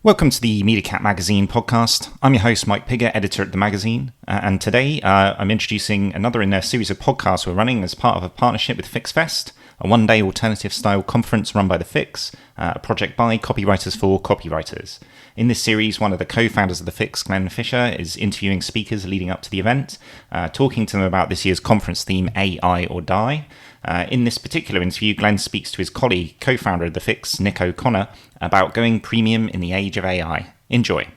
Welcome to the MediaCat Magazine podcast. I'm your host, Mike Pigger, editor at the magazine, and today I'm introducing another in a series of podcasts we're running as part of a partnership with FixFest, a one-day alternative-style conference run by the Fix, a project by copywriters for copywriters. In this series, one of the co-founders of the Fix, Glenn Fisher, is interviewing speakers leading up to the event, talking to them about this year's conference theme, AI or Die. In this particular interview, Glenn speaks to his colleague, co-founder of the Fix, Nick O'Connor, about going premium in the age of AI. Enjoy.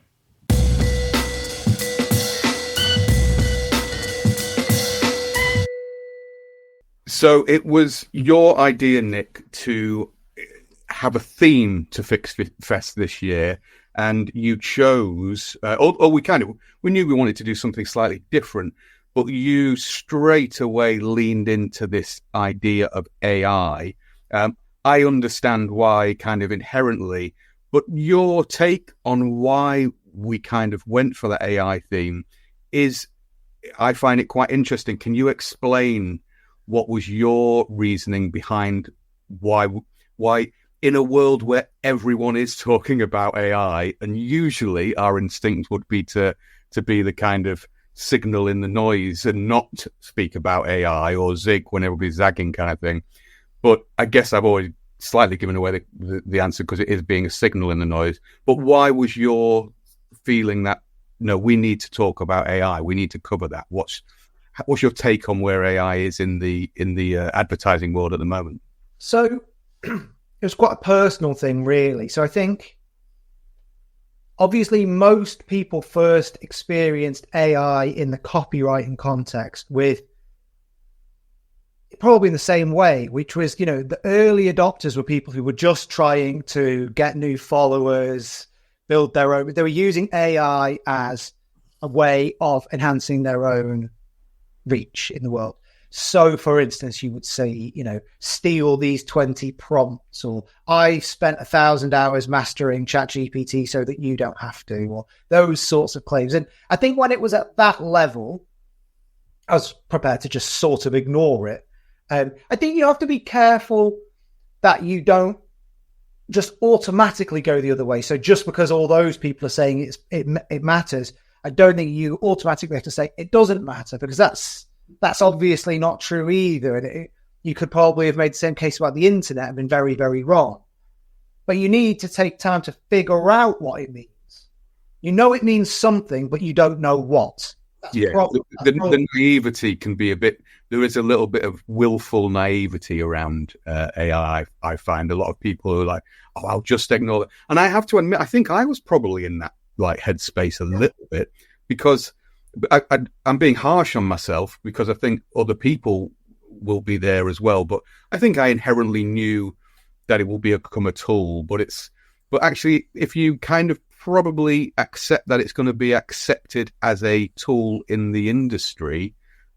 So it was your idea, Nick, to have a theme to Fix Fest this year, and you chose, we knew we wanted to do something slightly different, but you straight away leaned into this idea of AI. I understand why kind of inherently, but your take on why we kind of went for the AI theme is, I find it quite interesting. Can you explain what was your reasoning behind why in a world where everyone is talking about AI, and usually our instinct would be to be the kind of signal in the noise and not speak about AI or zig when everybody's zagging kind of thing. But I guess I've always slightly given away the answer because it is being a signal in the noise. But why was your feeling that, no, we need to talk about AI, we need to cover that? What's your take on where AI is in the advertising world at the moment? So it was quite a personal thing, really. So I think obviously most people first experienced AI in the copywriting context with probably in the same way, which was, the early adopters were people who were just trying to get new followers, build their own. They were using AI as a way of enhancing their own reach in the world. So, for instance, you would say, steal these 20 prompts, or I spent 1,000 hours mastering ChatGPT so that you don't have to, or those sorts of claims. And I think when it was at that level, I was prepared to just sort of ignore it. I think you have to be careful that you don't just automatically go the other way. So just because all those people are saying it matters, I don't think you automatically have to say it doesn't matter, because that's obviously not true either. And you could probably have made the same case about the internet and been very, very wrong. But you need to take time to figure out what it means. You know it means something, but you don't know what. The naivety can be there is a little bit of willful naivety around AI. I find a lot of people who are like, oh, I'll just ignore it. And I have to admit, I think I was probably in that headspace a little bit, because I'm being harsh on myself, because I think other people will be there as well. But I think I inherently knew that it will become a tool. But actually, if you kind of probably accept that it's going to be accepted as a tool in the industry,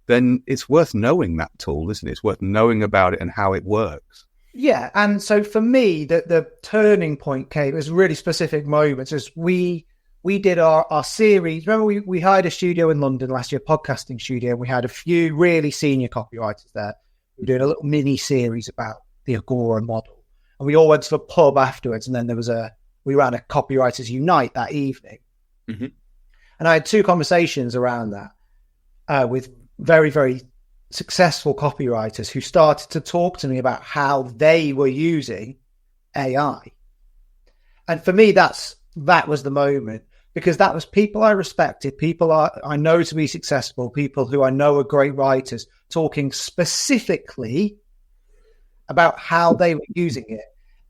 then it's worth knowing that tool, isn't it? It's worth knowing about it and how it works. Yeah, and so for me, the turning point came as really specific moments as we did our series. Remember, we hired a studio in London last year, podcasting studio, and we had a few really senior copywriters there. We were doing a little mini series about the Agora model. And we all went to the pub afterwards, and then we ran a Copywriters Unite that evening. Mm-hmm. And I had two conversations around that with very, very successful copywriters who started to talk to me about how they were using AI. And for me, that was the moment, because that was people I respected, people I know to be successful, people who I know are great writers, talking specifically about how they were using it.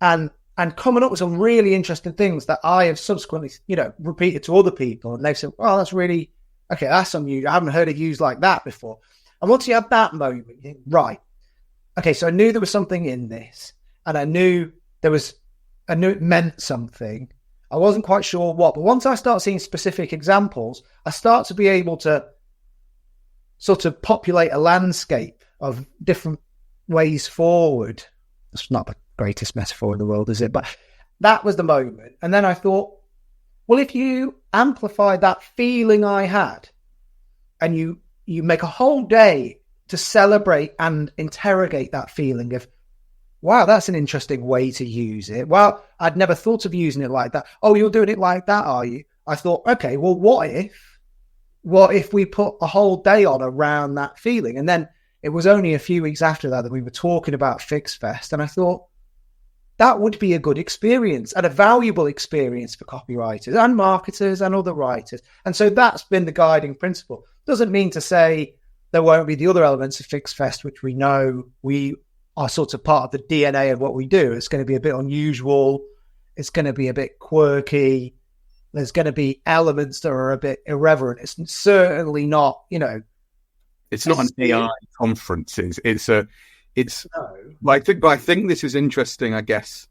And coming up with some really interesting things that I have subsequently, repeated to other people. And they've said, well, that's really, okay, that's something I haven't heard it used like that before. And once you have that moment, you think, right, okay, so I knew there was something in this, and I knew it meant something. I wasn't quite sure what, but once I start seeing specific examples, I start to be able to sort of populate a landscape of different ways forward. That's not the greatest metaphor in the world, is it? But that was the moment. And then I thought, well, if you amplify that feeling I had, and you make a whole day to celebrate and interrogate that feeling of wow, that's an interesting way to use it. Well, I'd never thought of using it like that. Oh, you're doing it like that, are you? I thought, okay, well, what if we put a whole day on around that feeling? And then it was only a few weeks after that we were talking about FixFest, and I thought that would be a good experience and a valuable experience for copywriters and marketers and other writers. And so that's been the guiding principle. Doesn't mean to say there won't be the other elements of FixFest, which we know we are sort of part of the DNA of what we do. It's going to be a bit unusual. It's going to be a bit quirky. There's going to be elements that are a bit irreverent. It's certainly not, it's not an AI conference. I think this is interesting, I guess,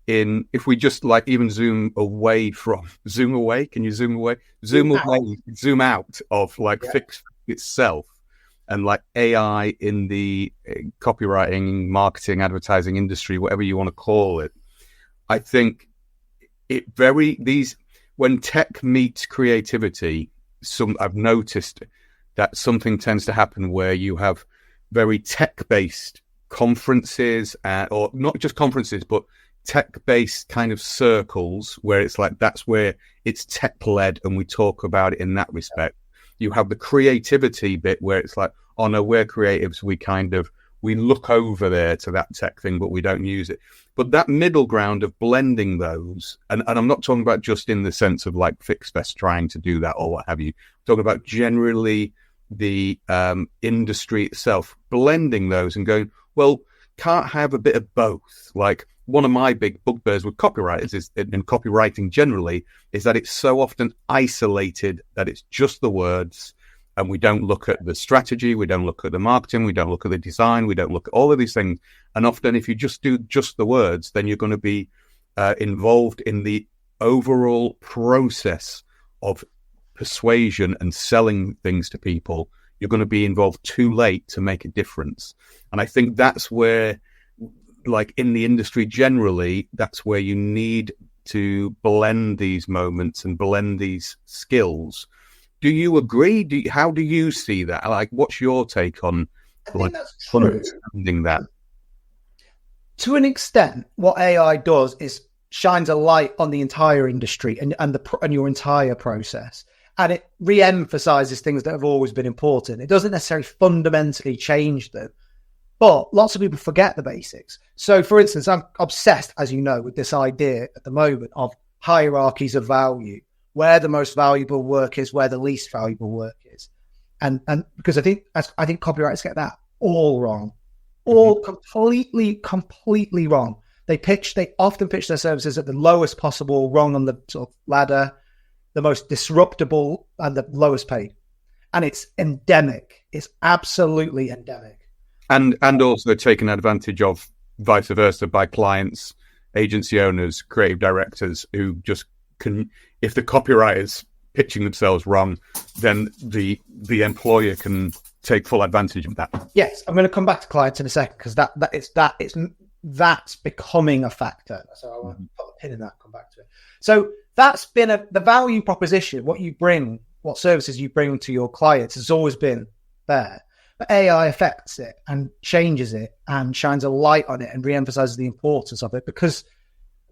if we just even zoom away, can you zoom away? Zoom out of Fix itself and AI in the copywriting, marketing, advertising industry, whatever you want to call it. I think when tech meets creativity, I've noticed that something tends to happen where you have very tech-based conferences, or not just conferences, but tech-based kind of circles where it's that's where it's tech-led and we talk about it in that respect. You have the creativity bit where it's oh no, we're creatives. We look over there to that tech thing, but we don't use it. But that middle ground of blending those, and I'm not talking about just in the sense of FixFest trying to do that or what have you. I'm talking about generally the industry itself, blending those and going, well, can't have a bit of both. One of my big bugbears with copywriters and copywriting generally is that it's so often isolated that it's just the words, and we don't look at the strategy, we don't look at the marketing, we don't look at the design, we don't look at all of these things. And often if you just do just the words, then you're going to be involved in the overall process of persuasion and selling things to people. You're going to be involved too late to make a difference. And I think that's where, in the industry generally, that's where you need to blend these moments and blend these skills. Do you agree? How do you see that? What's your take on understanding that? To an extent, what AI does is shines a light on the entire industry and your entire process. And it re-emphasizes things that have always been important. It doesn't necessarily fundamentally change them, but lots of people forget the basics. So, for instance, I'm obsessed, as you know, with this idea at the moment of hierarchies of value, where the most valuable work is, where the least valuable work is. And because I think copywriters get that all wrong, completely wrong. They often pitch their services at the lowest possible rung on the sort of ladder, the most disruptable and the lowest paid. And it's endemic. It's absolutely endemic. And also taken advantage of vice versa by clients, agency owners, creative directors who just can, if the copywriter's pitching themselves wrong, then the employer can take full advantage of that. Yes, I'm going to come back to clients in a second because that's becoming a factor. So I want to put a pin in that, come back to it. So that's been the value proposition, what you bring, what services you bring to your clients has always been there. But AI affects it and changes it and shines a light on it and re-emphasizes the importance of it, because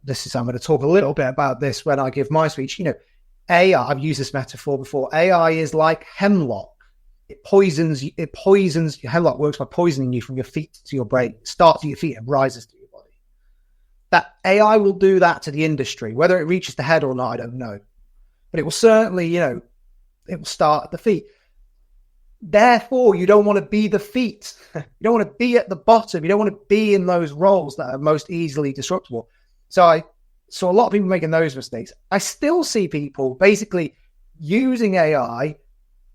I'm going to talk a little bit about this when I give my speech. AI, I've used this metaphor before. AI is like hemlock. It poisons. Hemlock works by poisoning you from your feet to your brain. It starts at your feet and rises to your body. That AI will do that to the industry. Whether it reaches the head or not, I don't know. But it will certainly, it will start at the feet. Therefore, you don't want to be the feet. You don't want to be at the bottom. You don't want to be in those roles that are most easily disruptible. So I saw a lot of people making those mistakes. I still see people basically using AI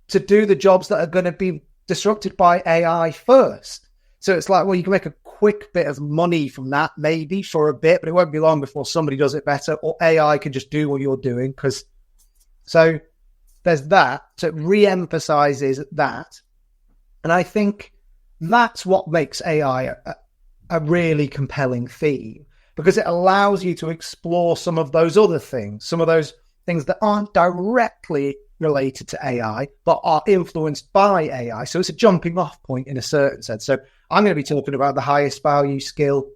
to do the jobs that are going to be disrupted by AI first. So it's you can make a quick bit of money from that, maybe for a bit, but it won't be long before somebody does it better, or AI can just do what you're doing. So there's that. So it re-emphasizes that. And I think that's what makes AI a really compelling theme, because it allows you to explore some of those other things, some of those things that aren't directly related to AI, but are influenced by AI. So it's a jumping off point in a certain sense. So I'm going to be talking about the highest value skill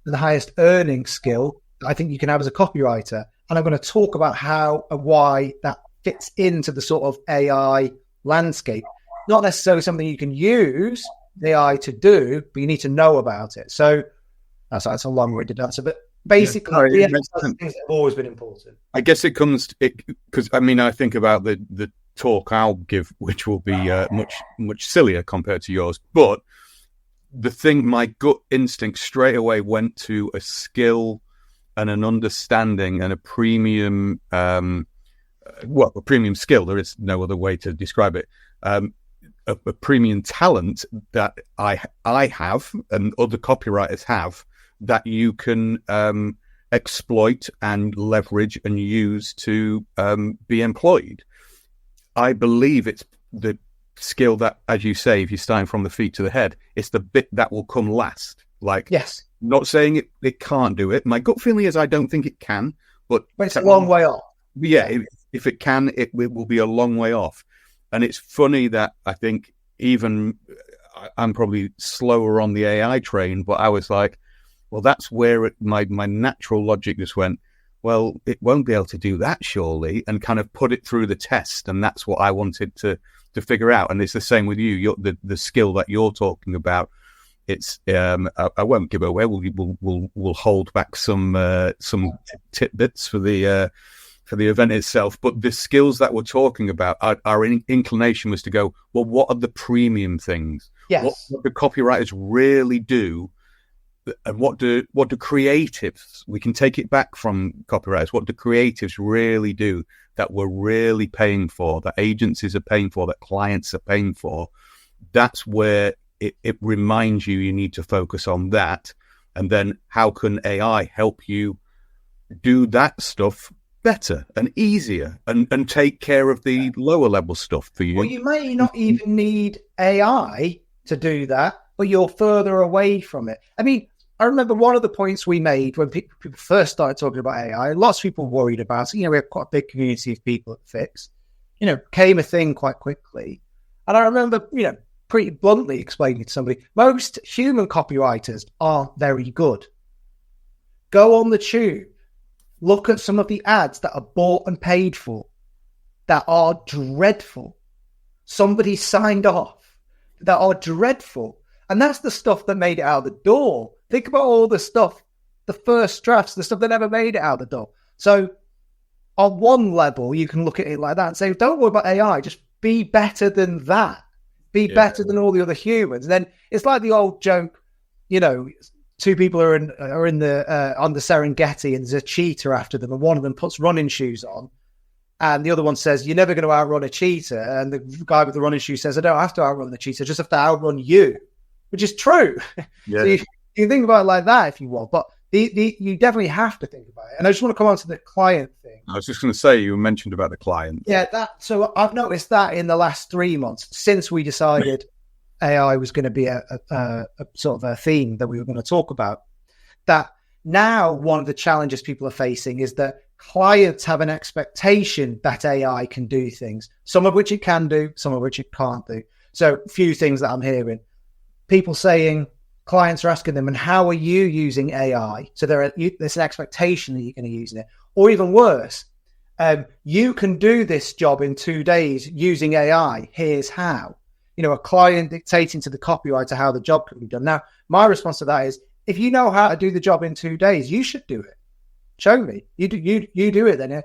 and the highest earning skill that I think you can have as a copywriter. And I'm going to talk about how and why that fits into the sort of AI landscape. Not necessarily something you can use AI to do, but you need to know about it. So that's a long-winded answer, but basically, things that have always been important. I guess it comes because I think about the talk I'll give, which will be much sillier compared to yours. But the thing, my gut instinct straight away went to a skill and an understanding and a premium, a premium skill. There is no other way to describe it. A premium talent that I have and other copywriters have that you can exploit and leverage and use to be employed. I believe it's the skill that, as you say, if you're starting from the feet to the head, it's the bit that will come last. Like, yes, not saying it can't do it. My gut feeling is I don't think it can, but it's a long way off. Yeah, if it can, it will be a long way off. And it's funny that I think even I'm probably slower on the AI train, but I was like, well, that's where my natural logic just went, well, it won't be able to do that, surely, and kind of put it through the test. And that's what I wanted to figure out. And it's the same with you. The skill that you're talking about. It's I won't give away. We'll hold back some tidbits for the event itself. But the skills that we're talking about, our inclination was to go, well, what are the premium things? Yes. What do copywriters really do? And what do creatives, we can take it back from copywriters, what do creatives really do that we're really paying for, that agencies are paying for, that clients are paying for? That's where it reminds you need to focus on that. And then how can AI help you do that stuff better and easier and take care of the lower level stuff for you? Well, you may not even need AI to do that, but you're further away from it. I mean, I remember one of the points we made when people first started talking about AI, lots of people worried about it. We have quite a big community of people at Fix. Came a thing quite quickly. And I remember, pretty bluntly explaining to somebody, most human copywriters aren't very good. Go on the tube, look at some of the ads that are bought and paid for that are dreadful. Somebody signed off that are dreadful. And that's the stuff that made it out of the door. Think about all the stuff, the first drafts, the stuff that never made it out the door. So on one level, you can look at it like that and say, don't worry about AI, just be better than that. Be better than all the other humans. And then it's like the old joke, two people are in the on the Serengeti and there's a cheetah after them and one of them puts running shoes on and the other one says, you're never going to outrun a cheetah. And the guy with the running shoes says, I don't have to outrun the cheetah, I just have to outrun you, which is true. Yeah. So you can think about it like that if you want, but you definitely have to think about it. And I just want to come on to the client thing. I was just going to say, you mentioned about the client. Yeah, so I've noticed that in the last 3 months since we decided AI was going to be a sort of a theme that we were going to talk about, that now one of the challenges people are facing is that clients have an expectation that AI can do things, some of which it can do, some of which it can't do. So a few things that I'm hearing. People saying, clients are asking them, and how are you using AI? So there's an expectation that you're going to use it. Or even worse, you can do this job in 2 days using AI. Here's how. A client dictating to the copywriter how the job can be done. Now, my response to that is, if you know how to do the job in 2 days, you should do it. Show me. You do it then.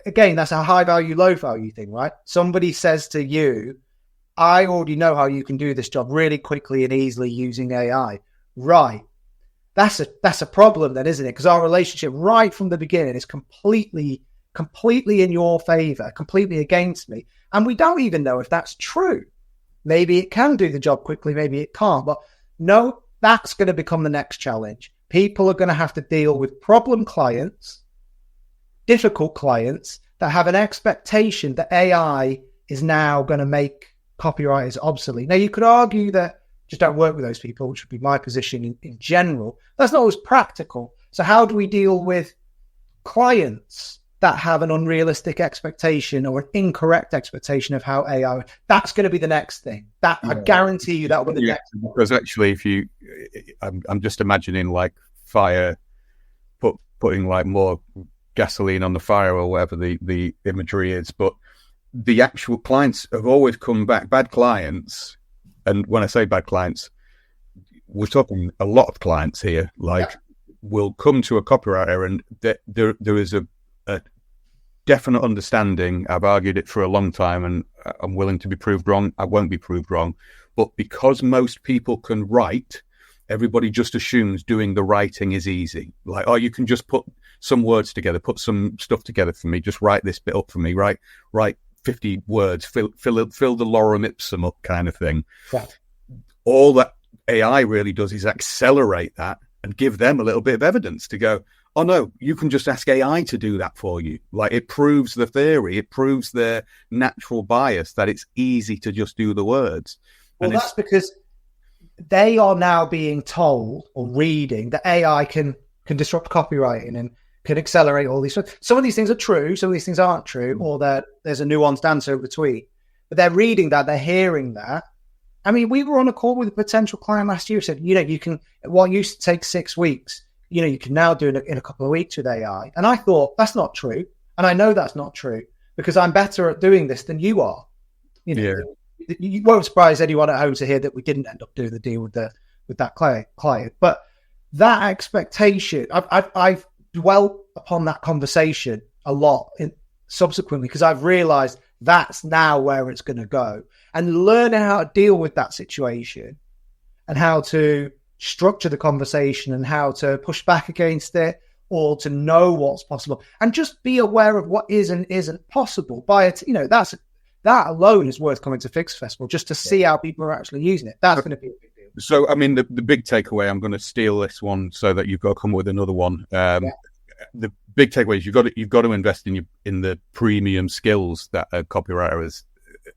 Again, that's a high value, low value thing, right? Somebody says to you, I already know how you can do this job really quickly and easily using AI. Right. That's a problem then, isn't it? Because our relationship right from the beginning is completely in your favor, completely against me. And we don't even know if that's true. Maybe it can do the job quickly, maybe it can't. But no, that's going to become the next challenge. People are going to have to deal with problem clients, difficult clients that have an expectation that AI is now going to make copywriters obsolete. Now, you could argue that just don't work with those people, which would be my position in general. That's not always practical. So how do we deal with clients that have an unrealistic expectation or an incorrect expectation of how AI? That's going to be the next thing. I guarantee you that will be the next. Because actually, I'm just imagining like fire, putting like more gasoline on the fire or whatever the imagery is. But the actual clients have always come back, bad clients. And when I say bad clients, we're talking a lot of clients here, like will come to a copywriter and there is a definite understanding. I've argued it for a long time and I'm willing to be proved wrong. I won't be proved wrong. But because most people can write, everybody just assumes doing the writing is easy. Like, oh, you can just put some words together, put some stuff together for me, just write this bit up for me, write 50 words, fill the lorem ipsum up kind of thing. Yeah. All that AI really does is accelerate that and give them a little bit of evidence to go, oh no, you can just ask AI to do that for you. Like, it proves the theory, it proves their natural bias that it's easy to just do the words. Well, that's because they are now being told or reading that AI can disrupt copywriting and can accelerate all these. Some of these things are true, some of these things aren't true, or that there's a nuanced answer between. But they're reading that, they're hearing that. I mean, we were on a call with a potential client last year who said, you can, what used to take 6 weeks, you can now do in a couple of weeks with AI. And I thought, that's not true. And I know that's not true because I'm better at doing this than you are. You won't surprise anyone at home to hear that we didn't end up doing the deal with that client. But that expectation, I've dwelt upon that conversation a lot subsequently because I've realized that's now where it's going to go. And learning how to deal with that situation and how to structure the conversation and how to push back against it or to know what's possible and just be aware of what is and isn't possible by it. That alone is worth coming to Fix Festival just to see how people are actually using it. That's going to be a big deal. So, I mean, the big takeaway, I'm going to steal this one so that you've got to come with another one. The big takeaway is you've got to invest in the premium skills that a copywriter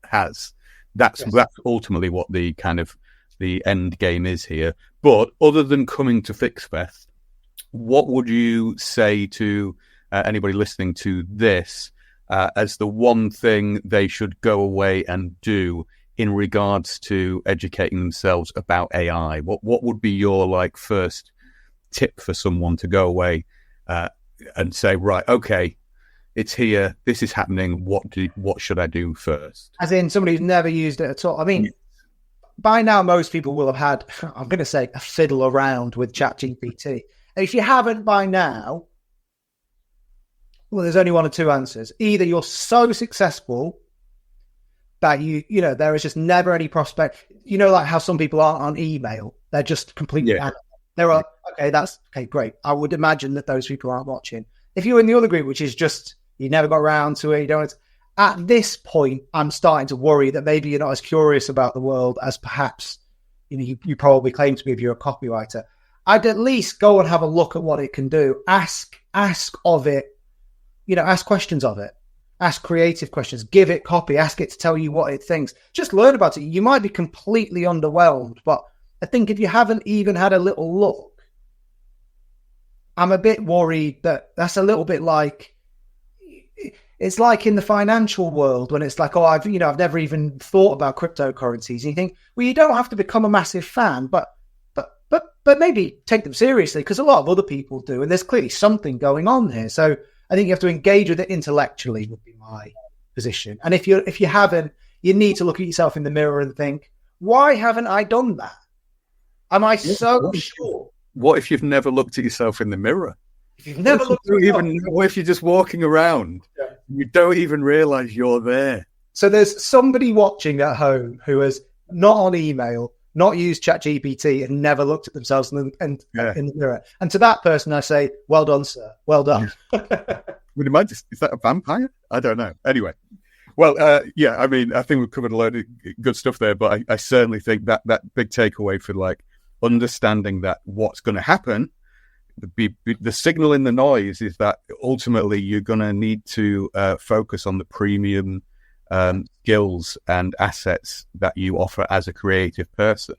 has. That's ultimately what the kind of the end game is here. But other than coming to FixFest, what would you say to anybody listening to this as the one thing they should go away and do in regards to educating themselves about AI? What would be your first tip for someone to go away and say, right, okay, it's here, this is happening, what should I do first? As in somebody who's never used it at all. I mean, by now most people will have had, I'm going to say, a fiddle around with ChatGPT. And if you haven't by now, well, there's only one or two answers. Either you're so successful that there is just never any prospect. Like how some people aren't on email. They're just completely okay, great. I would imagine that those people aren't watching. If you're in the other group, which is just you never got around to it, you don't. At this point, I'm starting to worry that maybe you're not as curious about the world as perhaps you probably claim to be if you're a copywriter. I'd at least go and have a look at what it can do. Ask of it, ask questions of it. Ask creative questions. Give it copy. Ask it to tell you what it thinks. Just learn about it. You might be completely underwhelmed, but I think if you haven't even had a little look, I'm a bit worried that that's a little bit like, it's like in the financial world when it's like, oh, I've never even thought about cryptocurrencies. And you think, well, you don't have to become a massive fan, but maybe take them seriously because a lot of other people do. And there's clearly something going on here. So I think you have to engage with it intellectually would be my position. And if you haven't, you need to look at yourself in the mirror and think, why haven't I done that? Am I so sure? What if you've never looked at yourself in the mirror? If you've never looked at what if you're just walking around? Yeah. You don't even realize you're there. So there's somebody watching at home who has not on email, not used ChatGPT and never looked at themselves in the mirror. And to that person, I say, well done, sir. Well done. Would you mind? Is that a vampire? I don't know. Anyway. Well, I mean, I think we've covered a load of good stuff there, but I certainly think that big takeaway for understanding that what's going to happen, the signal in the noise is that ultimately you're going to need to focus on the premium skills and assets that you offer as a creative person.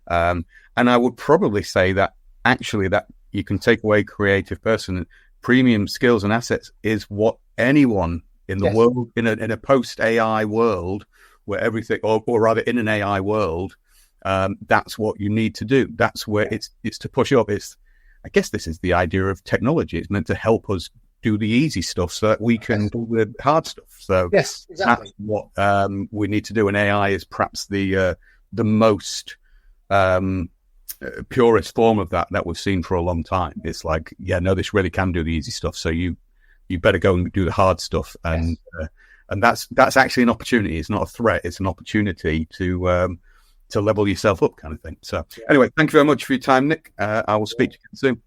And I would probably say that actually that you can take away creative person. Premium skills and assets is what anyone in the world, in a post-AI world where everything, or rather in an AI world, that's what you need to do. That's where it's to push up. It's I guess this is the idea of technology. It's meant to help us do the easy stuff so that we can do the hard stuff. So yes, exactly. that's what we need to do. And AI is perhaps the most purest form of that we've seen for a long time. It's like, yeah, no, this really can do the easy stuff. So you better go and do the hard stuff. And that's actually an opportunity. It's not a threat. It's an opportunity to level yourself up, kind of thing. So anyway, thank you very much for your time, Nick. I will speak to you soon.